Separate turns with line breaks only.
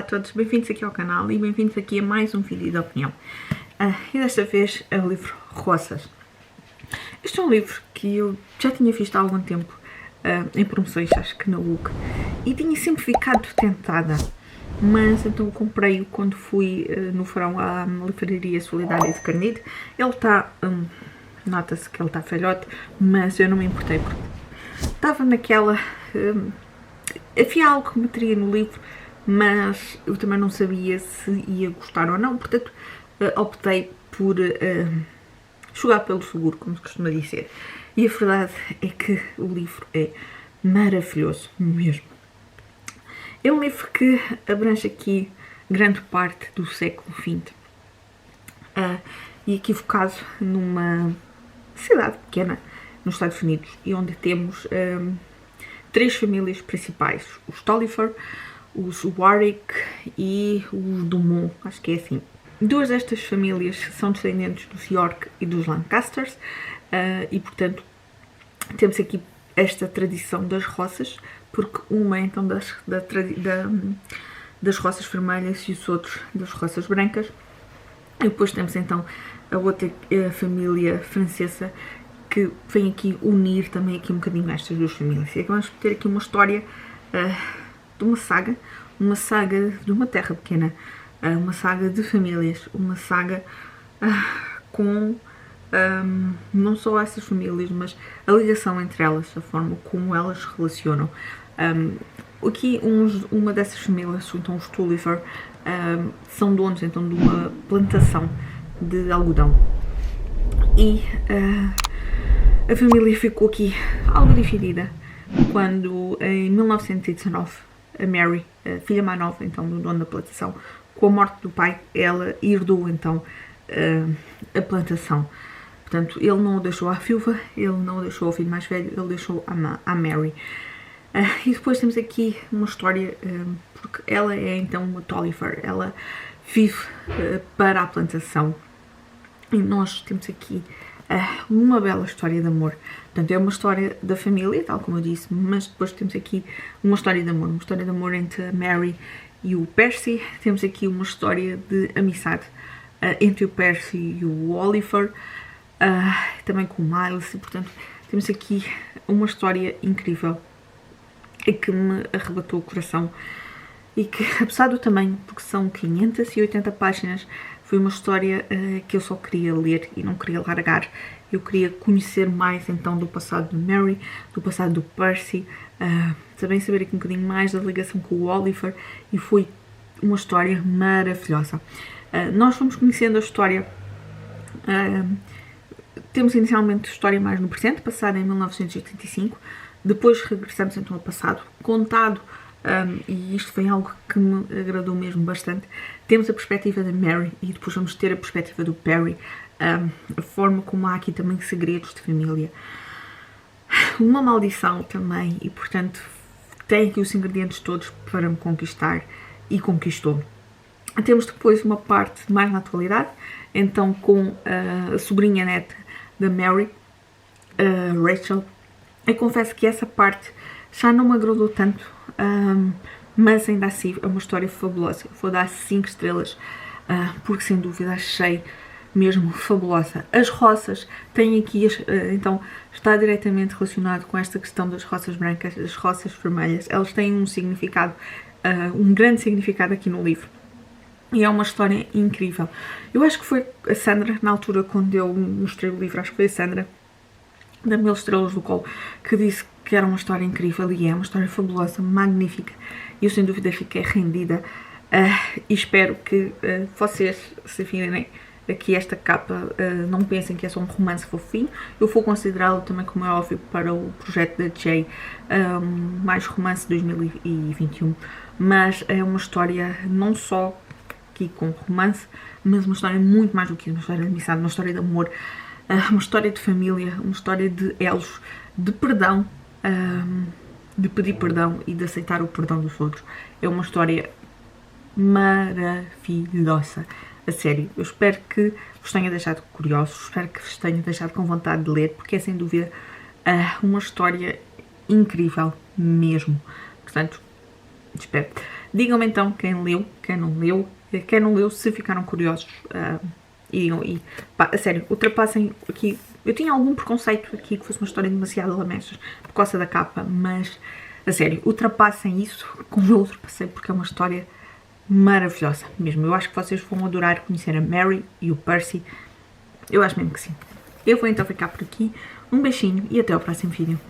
todos, bem-vindos aqui ao canal e bem-vindos aqui a mais um vídeo de opinião. E desta vez é o livro Roças. Este é um livro que eu já tinha visto há algum tempo em promoções, acho que na UC, e tinha sempre ficado tentada, mas então comprei-o quando fui no verão à livraria solidária de Carnide. Ele está, nota-se que ele está falhote, mas eu não me importei porque estava naquela... havia algo que me teria no livro, mas eu também não sabia se ia gostar ou não, portanto optei por jogar pelo seguro, como se costuma dizer. E a verdade é que o livro é maravilhoso mesmo. É um livro que abrange aqui grande parte do século XX e aqui focado numa cidade pequena nos Estados Unidos, e onde temos três famílias principais: os Tolliver, os Warwick e os Dumont, acho que é assim. Duas destas famílias são descendentes dos York e dos Lancasters, e portanto temos aqui esta tradição das roças, porque uma é então das roças vermelhas e os outros das roças brancas. E depois temos então a outra família francesa, que vem aqui unir também aqui um bocadinho estas duas famílias. E vamos ter aqui uma história de uma saga de uma terra pequena, uma saga de famílias, uma saga com não só essas famílias, mas a ligação entre elas, a forma como elas se relacionam. Aqui uma dessas famílias, então os Tolliver, são donos então de uma plantação de algodão, e a família ficou aqui algo dividida quando, em 1919, a Mary, a filha mais nova então do dono da plantação, com a morte do pai, ela herdou então a plantação. Portanto, ele não o deixou à viúva, ele não o deixou ao filho mais velho, ele deixou à Mary. E depois temos aqui uma história, porque ela é então uma Tolliver, ela vive para a plantação, e nós temos aqui uma bela história de amor. Portanto, é uma história da família, tal como eu disse, mas depois temos aqui uma história de amor entre a Mary e o Percy. Temos aqui uma história de amizade entre o Percy e o Oliver, também com o Miles, e portanto temos aqui uma história incrível e que me arrebatou o coração, e que, apesar do tamanho, porque são 580 páginas, foi uma história que eu só queria ler e não queria largar. Eu queria conhecer mais então do passado de Mary, do passado do Percy, também saber aqui um bocadinho mais da ligação com o Oliver, e foi uma história maravilhosa. Nós fomos conhecendo a história, temos inicialmente a história mais no presente, passada em 1985, depois regressamos então ao passado, contado, e isto foi algo que me agradou mesmo bastante. Temos a perspectiva da Mary e depois vamos ter a perspectiva do Perry, a forma como há aqui também segredos de família, uma maldição também, e portanto tem aqui os ingredientes todos para me conquistar, e conquistou. Temos depois uma parte mais na atualidade, então com a sobrinha neta da Mary, Rachel. Eu confesso que essa parte já não me agradou tanto, mas ainda assim é uma história fabulosa. Vou dar 5 estrelas, porque sem dúvida achei mesmo fabulosa. As roças têm aqui, então está diretamente relacionado com esta questão das roças brancas, das roças vermelhas. Elas têm um significado, um grande significado aqui no livro. E é uma história incrível. Eu acho que foi a Sandra, na altura quando eu mostrei o livro, acho que foi a Sandra, da 1000 estrelas do colo, que disse que era uma história incrível, e é uma história fabulosa, magnífica. Eu sem dúvida fiquei rendida, e espero que vocês, se virem aqui esta capa, não pensem que é só um romance fofinho. Eu vou considerá-lo também, como é óbvio, para o projeto da Jay, mais romance 2021, mas é uma história não só aqui com romance, mas uma história muito mais do que uma história de amizade, uma história de amor, uma história de família, uma história de elos, de perdão, de pedir perdão e de aceitar o perdão dos outros. É uma história maravilhosa, a sério. Eu espero que vos tenha deixado curiosos, espero que vos tenha deixado com vontade de ler, porque é sem dúvida uma história incrível mesmo. Portanto, espero. Digam-me então quem leu, quem não leu, quem não leu, se ficaram curiosos. E digam, pá, a sério, ultrapassem aqui. Eu tinha algum preconceito aqui que fosse uma história demasiado lamechas por causa da capa, mas a sério, ultrapassem isso como eu ultrapassei, porque é uma história maravilhosa mesmo. Eu acho que vocês vão adorar conhecer a Mary e o Percy. Eu acho mesmo que sim. Eu vou então ficar por aqui. Um beijinho e até ao próximo vídeo.